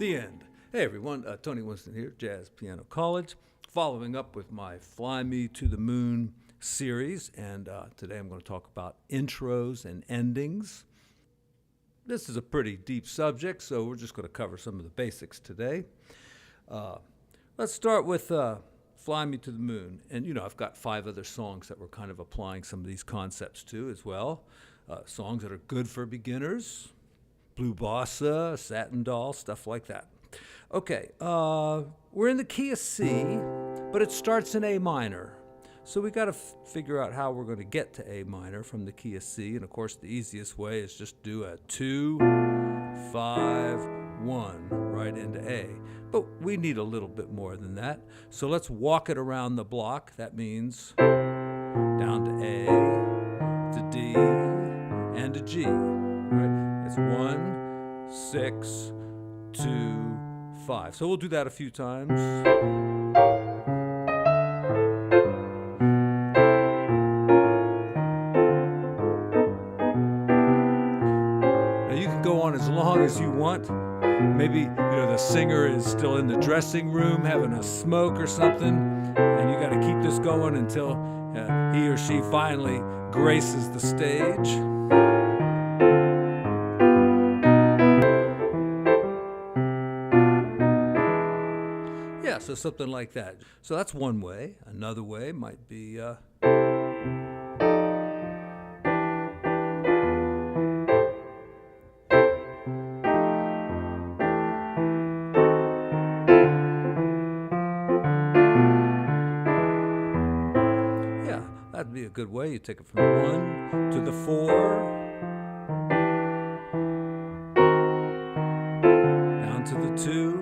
The end. Hey everyone, Tony Winston here, Jazz Piano College, following up with my Fly Me to the Moon series, and today I'm going to talk about intros and endings. This is a pretty deep subject, so we're just going to cover some of the basics today. Let's start with Fly Me to the Moon, and I've got 5 other songs that we're kind of applying some of these concepts to as well. Songs that are good for beginners, Blue Bossa, Satin Doll, stuff like that. Okay, we're in the key of C, but it starts in A minor. So we got to figure out how we're going to get to A minor from the key of C. And of course, the easiest way is just do a 2, 5, 1 right into A. But we need a little bit more than that. So let's walk it around the block. That means down to A, to D, and to G. Right? It's 1, 6, 2, 5. So we'll do that a few times. Now you can go on as long as you want. Maybe the singer is still in the dressing room having a smoke or something, and you got to keep this going until he or she finally graces the stage. Yeah, so something like that. So that's one way. Another way might be that'd be a good way. You take it from the 1 to the 4, down to the 2,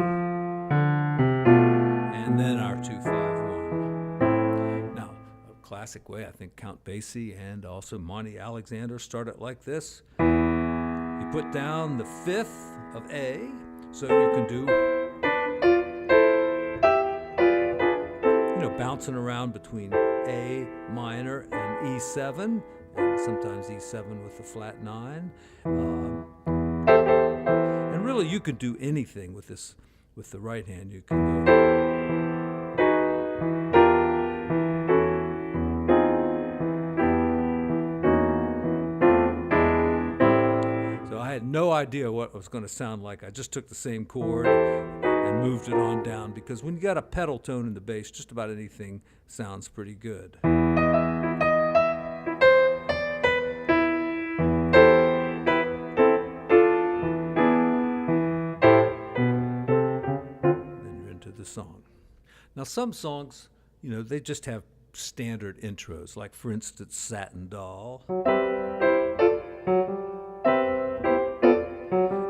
and then our 2, 5, 1. Now, a classic way, I think Count Basie and also Monty Alexander start it like this. You put down the 5th of A, so you can do, bouncing around between A minor and E7, and sometimes E7 with the flat 9. And really, you could do anything with this, with the right hand. You can go. So I had no idea what it was going to sound like. I just took the same chord and moved it on down, because when you got a pedal tone in the bass, just about anything sounds pretty good. Then you're into the song. Now some songs, they just have standard intros, like for instance, Satin Doll.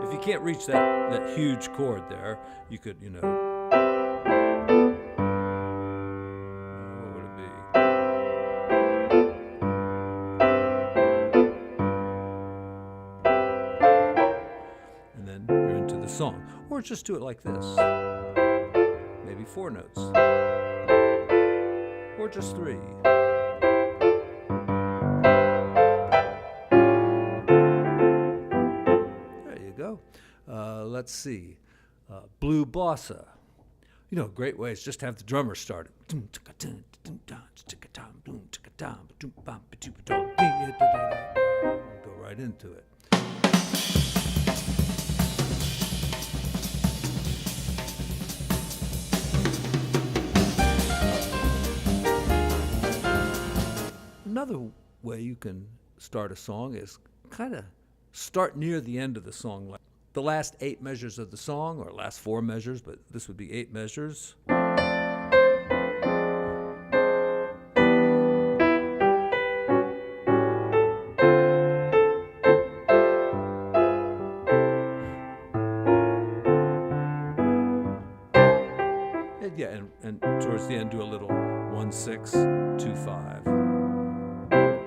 If you can't reach that huge chord there, you could, what would it be? And then you're into the song. Or just do it like this. Maybe 4 notes. Or just 3. Let's see, Blue Bossa. A great way is just to have the drummer start it. Go right into it. Another way you can start a song is kind of start near the end of the song, like the last 8 measures of the song, or last 4 measures, but this would be 8 measures. And towards the end, do a little 1, 6, 2, 5,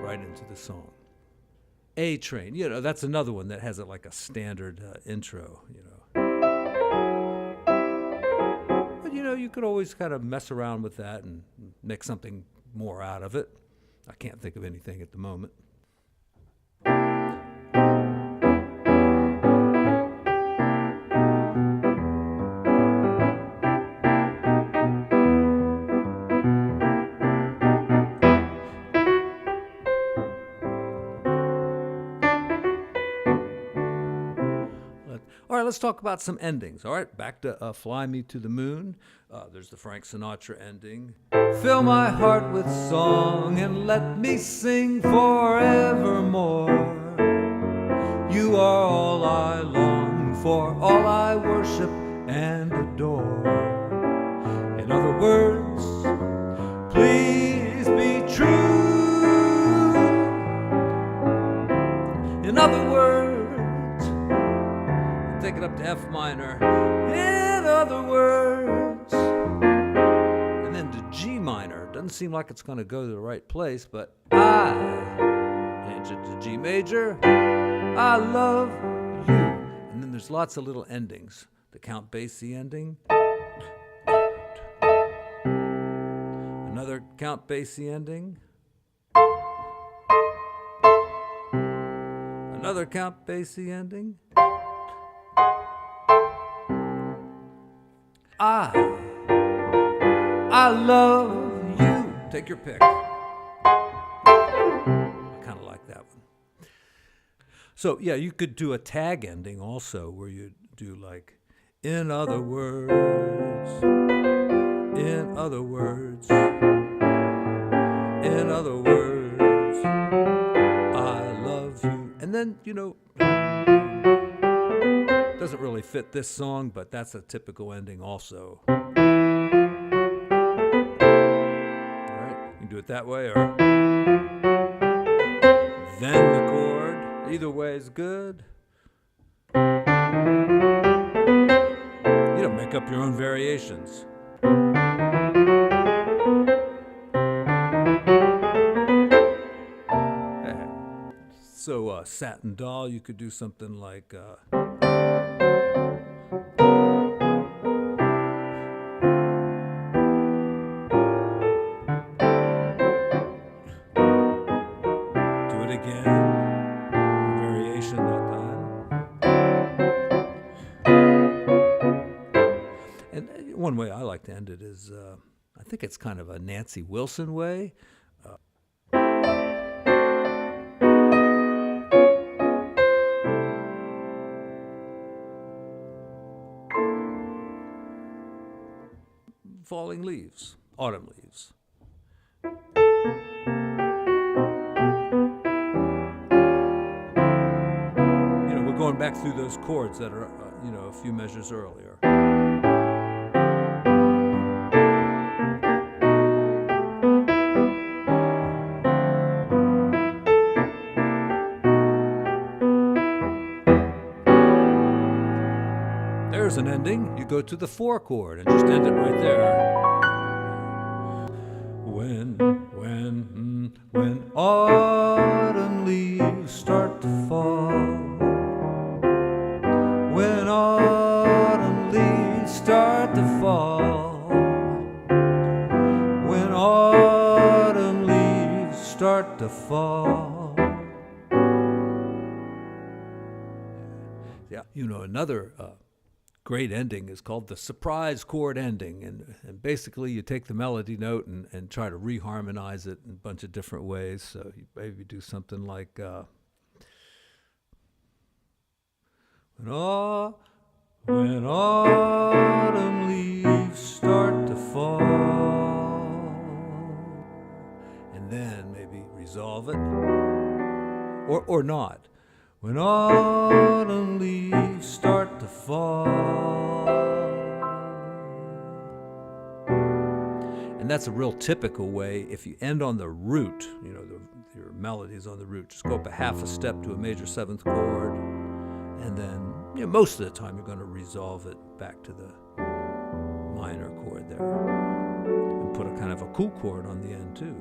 right into the song. A Train, that's another one that has like a standard intro, But you could always kind of mess around with that and make something more out of it. I can't think of anything at the moment. All right, let's talk about some endings. All right, back to Fly Me to the Moon. There's the Frank Sinatra ending. Fill my heart with song and let me sing forevermore. You are all I long for, all I worship and adore. In other words, please be true. In other words, take it up to F minor. In other words, and then to G minor. Doesn't seem like it's going to go to the right place, but I change it to G major. I love you. And then there's lots of little endings. The Count Basie ending. Another Count Basie ending. Another Count Basie ending. I love you. Take your pick. I kind of like that one. So, yeah, you could do a tag ending also where you do like, in other words, in other words, in other words, I love you. And then, doesn't really fit this song, but that's a typical ending also. All right, you can do it that way, or then the chord. Either way is good. Make up your own variations. So, Satin Doll, you could do something like do it again, variation that time. And one way I like to end it is, I think it's kind of a Nancy Wilson way. Falling leaves, autumn leaves. We're going back through those chords that are, a few measures earlier. There's an ending. You go to the 4 chord and just end it right there. When autumn leaves start to fall, when autumn leaves start to fall, when autumn leaves start to fall. Yeah, another great ending is called the surprise chord ending, and basically you take the melody note and try to reharmonize it in a bunch of different ways. So you maybe do something like when autumn leaves start to fall, and then maybe resolve it or not. When autumn leaves start to fall. And that's a real typical way. If you end on the root, your melody's on the root, just go up a half a step to a major 7th chord, and then most of the time you're going to resolve it back to the minor chord there, and put a kind of a cool chord on the end too,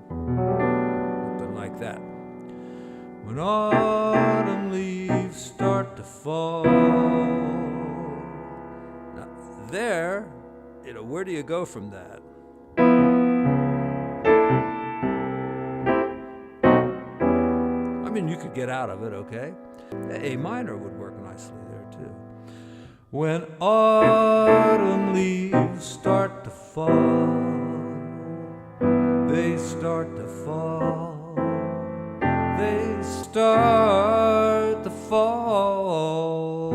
something like that. When autumn leaves start to fall. Now, there, where do you go from that? I mean, you could get out of it, okay? A minor would work nicely there, too. When autumn leaves start to fall, they start to fall. They start to fall.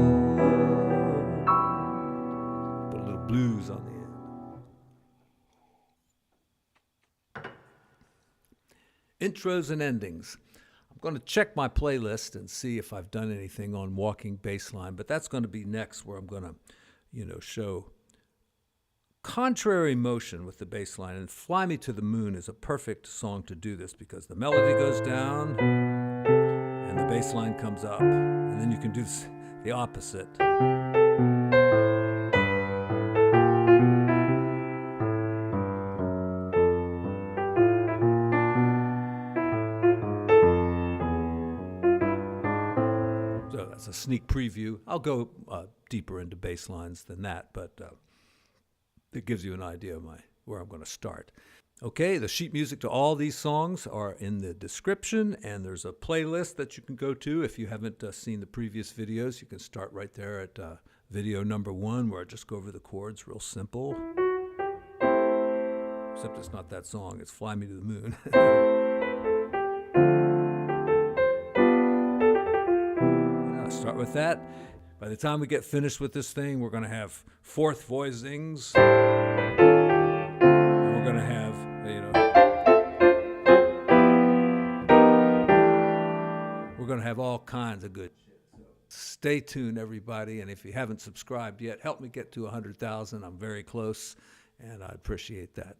intros and endings. I'm going to check my playlist and see if I've done anything on walking bass line, but that's going to be next, where I'm going to, show contrary motion with the bass line. And Fly Me to the Moon is a perfect song to do this, because the melody goes down and the bass line comes up, and then you can do the opposite. So that's a sneak preview. I'll go deeper into bass lines than that, but it gives you an idea of where I'm going to start. Okay, the sheet music to all these songs are in the description, and there's a playlist that you can go to. If you haven't seen the previous videos, you can start right there at video number 1, where I just go over the chords real simple. Except it's not that song, it's Fly Me to the Moon. Start with that. By the time we get finished with this thing, we're going to have fourth voicings. And we're going to have, we're going to have all kinds of good shit. So stay tuned, everybody. And if you haven't subscribed yet, help me get to 100,000. I'm very close, and I appreciate that.